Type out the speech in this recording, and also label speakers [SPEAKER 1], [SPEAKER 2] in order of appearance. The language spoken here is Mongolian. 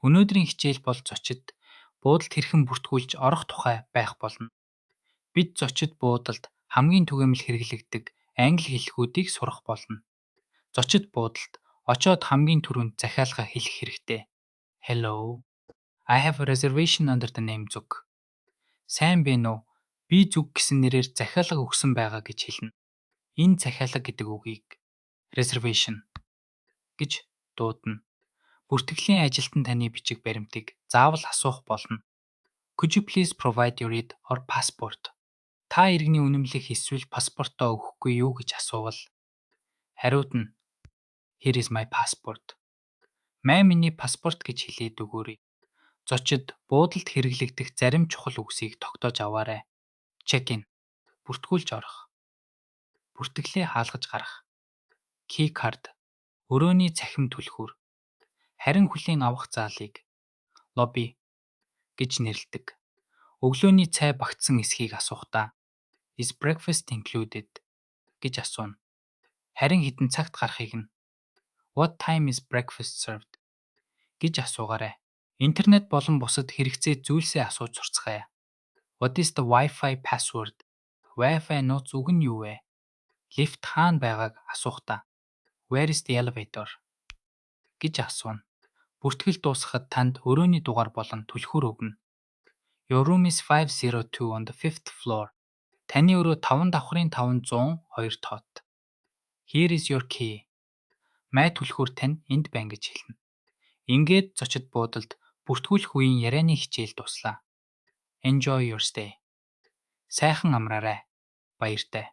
[SPEAKER 1] Өнөөдрийн хичээл бол зочид буудалд хэрхэн бүртгүүлж орох тухай байх болно. Бид зочид буудалд хамгийн түгээмэл хэрэглэгдэг англи хэллэгүүдийг сурах болно. Зочид буудалд очоод хамгийн түрүүнд захиалга хэлэх хэрэгтэй. Hello. I have a reservation under the name Зүг. Сайн байна уу? Би Зүг гэсэн нэрээр захиалга өгсөн байгаа гэж хэлнэ. Энэ захиалга гэдэг үгийг reservation гэж дуудана. Бүртгэлийн ажилтан таны бичиг баримтыг заавал асуух болно. Could you please provide your ID or passport? Та иргэний үнэмлэх эсвэл паспортоо өгөхгүй юу гэж асуувал хариуд нь Here is my passport. Май миний паспорт гэж хэлээд өгөөрэй. Зочид буудалд хэрэглэгдэх зарим чухал үгсийг тогтоож аваарай. Check-in. Бүртгүүлж орох. Бүртгэлээ хаалгаж гарах. Key card. Өрөөний цахим түлхүүр. Харин хүлээн авах заалыг lobby гэж нэрлэдэг. Өглөөний цай багтсан эсхийг асуухдаа Is breakfast included гэж асууна. Харин хэдэн цагт гарахыг нь What time is breakfast served гэж асуугаарай. Интернет болон бусад хэрэгцээ зүйлсээ асууж сурцгаая. What is the Wi-Fi password? Wi-Fi нууц үг нь юу вэ? Лифт хаана байгааг асуухдаа Where is the elevator гэж асууна. Бүртгэл дуусгахад танд өрөөний дугаар болон түлхүүр өгнө. Your room is 502 on the 5th floor. Таны өрөө 5 давхрын 502 тоот. Here is your key. Май түлхүүр тань энд байна гэж хэлнэ. Ингээд зочид буудалд бүртгүүлэх үеийн ярианы хичээл дуслаа. Enjoy your stay. Сайхан амраарай. Баяртай.